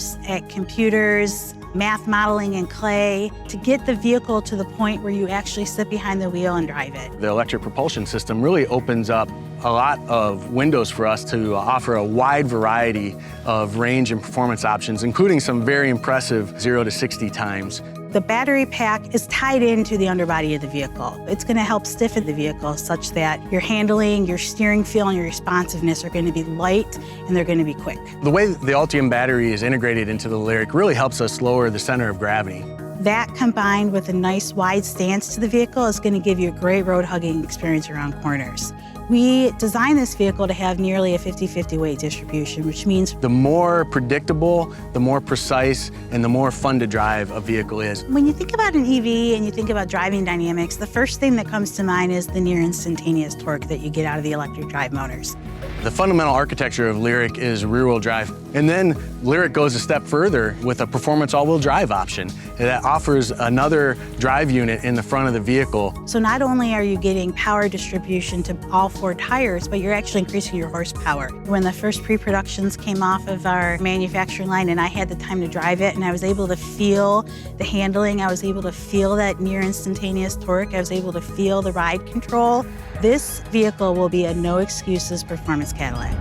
programs at computers, math modeling in clay, to get the vehicle to the point where you actually sit behind the wheel and drive it. The electric propulsion system really opens up a lot of windows for us to offer a wide variety of range and performance options, including some very impressive 0 to 60 times. The battery pack is tied into the underbody of the vehicle. It's going to help stiffen the vehicle such that your handling, your steering feel, and your responsiveness are going to be light and they're going to be quick. The way the Ultium battery is integrated into the Lyriq really helps us lower the center of gravity. That combined with a nice wide stance to the vehicle is going to give you a great road hugging experience around corners. We designed this vehicle to have nearly a 50-50 weight distribution, which means the more predictable, the more precise, and the more fun to drive a vehicle is. when you think about an EV and you think about driving dynamics, the first thing that comes to mind is the near instantaneous torque that you get out of the electric drive motors. The fundamental architecture of Lyriq is rear-wheel drive. And then Lyriq goes a step further with a performance all-wheel drive option that offers another drive unit in the front of the vehicle. So not only are you getting power distribution to all 4 tires, but you're actually increasing your horsepower. When the first pre-productions came off of our manufacturing line and I had the time to drive it and I was able to feel the handling, I was able to feel that near instantaneous torque, I was able to feel the ride control. This vehicle will be a no excuses performance Cadillac.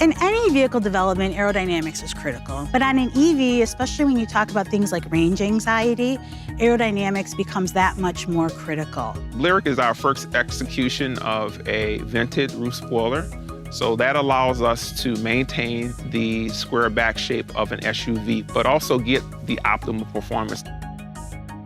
In any vehicle development, aerodynamics is critical. But on an EV, especially when you talk about things like range anxiety, aerodynamics becomes that much more critical. Lyriq is our first execution of a vented roof spoiler. So that allows us to maintain the square back shape of an SUV, but also get the optimal performance.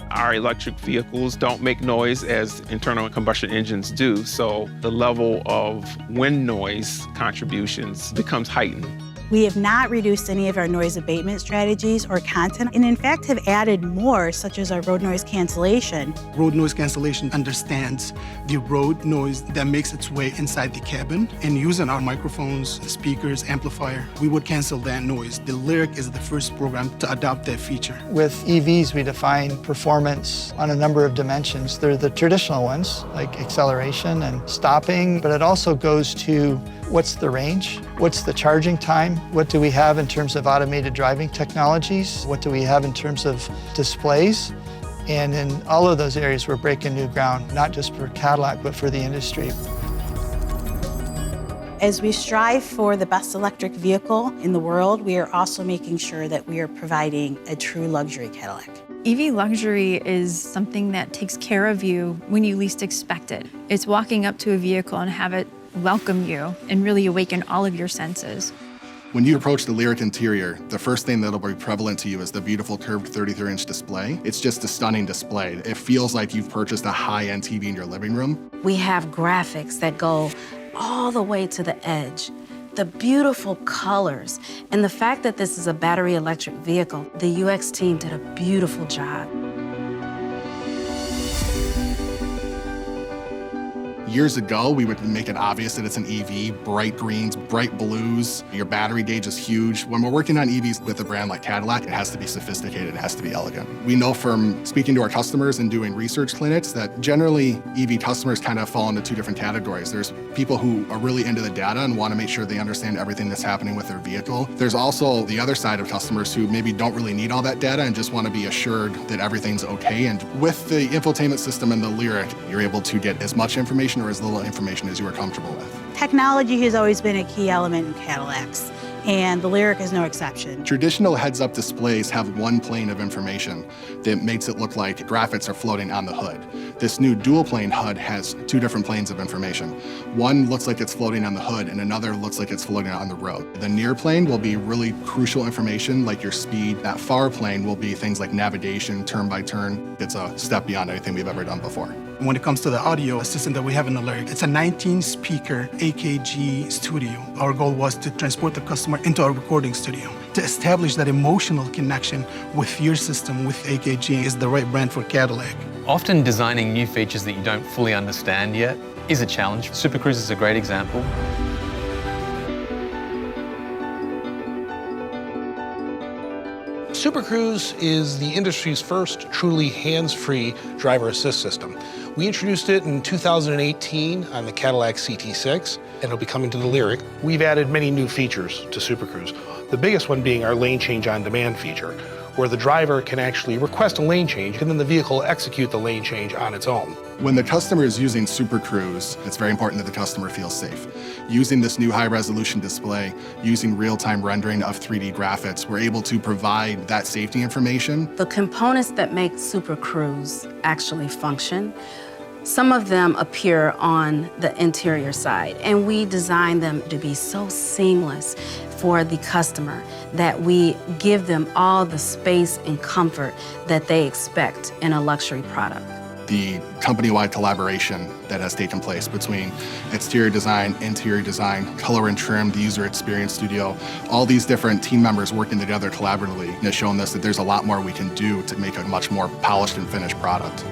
Our electric vehicles don't make noise as internal combustion engines do, so the level of wind noise contributions becomes heightened. We have not reduced any of our noise abatement strategies or content, and in fact have added more, such as our road noise cancellation. Road noise cancellation understands the road noise that makes its way inside the cabin, and using our microphones, speakers, amplifier, we would cancel that noise. The Lyriq is the first program to adopt that feature. With EVs, we define performance on a number of dimensions. They're the traditional ones, like acceleration and stopping, but it also goes to what's the range? What's the charging time? What do we have in terms of automated driving technologies? What do we have in terms of displays? And in all of those areas, we're breaking new ground, not just for Cadillac, but for the industry. As we strive for the best electric vehicle in the world, we are also making sure that we are providing a true luxury Cadillac. EV luxury is something that takes care of you when you least expect it. It's walking up to a vehicle and have it welcome you and really awaken all of your senses. When you approach the Lyriq interior, the first thing that'll be prevalent to you is the beautiful curved 33-inch display. It's just a stunning display. It feels like you've purchased a high-end TV in your living room. We have graphics that go all the way to the edge. The beautiful colors, and the fact that this is a battery electric vehicle, the UX team did a beautiful job. Years ago, we would make it obvious that it's an EV, bright greens, bright blues, your battery gauge is huge. When we're working on EVs with a brand like Cadillac, it has to be sophisticated, it has to be elegant. We know from speaking to our customers and doing research clinics that generally EV customers kind of fall into 2 different categories. There's people who are really into the data and want to make sure they understand everything that's happening with their vehicle. There's also the other side of customers who maybe don't really need all that data and just want to be assured that everything's okay. And with the infotainment system and the Lyriq, you're able to get as much information or as little information as you are comfortable with. Technology has always been a key element in Cadillacs, and the Lyriq is no exception. Traditional heads-up displays have one plane of information that makes it look like graphics are floating on the hood. This new dual-plane HUD has 2 different planes of information. One looks like it's floating on the hood, and another looks like it's floating on the road. The near plane will be really crucial information like your speed. That far plane will be things like navigation, turn by turn. It's a step beyond anything we've ever done before. When it comes to the audio system that we have in the Lyriq, it's a 19-speaker AKG studio. Our goal was to transport the customer into our recording studio. To establish that emotional connection with your system, with AKG, is the right brand for Cadillac. Often designing new features that you don't fully understand yet is a challenge. Super Cruise is a great example. Super Cruise is the industry's first truly hands-free driver assist system. We introduced it in 2018 on the Cadillac CT6. and it'll be coming to the Lyriq. We've added many new features to Super Cruise. The biggest one being our lane change on demand feature, where the driver can actually request a lane change and then the vehicle will execute the lane change on its own. When the customer is using Super Cruise, it's very important that the customer feels safe. Using this new high-resolution display, using real-time rendering of 3D graphics, we're able to provide that safety information. The components that make Super Cruise actually function, some of them appear on the interior side, and we design them to be so seamless for the customer that we give them all the space and comfort that they expect in a luxury product. The company-wide collaboration that has taken place between exterior design, interior design, color and trim, the user experience studio, all these different team members working together collaboratively has shown us that there's a lot more we can do to make a much more polished and finished product.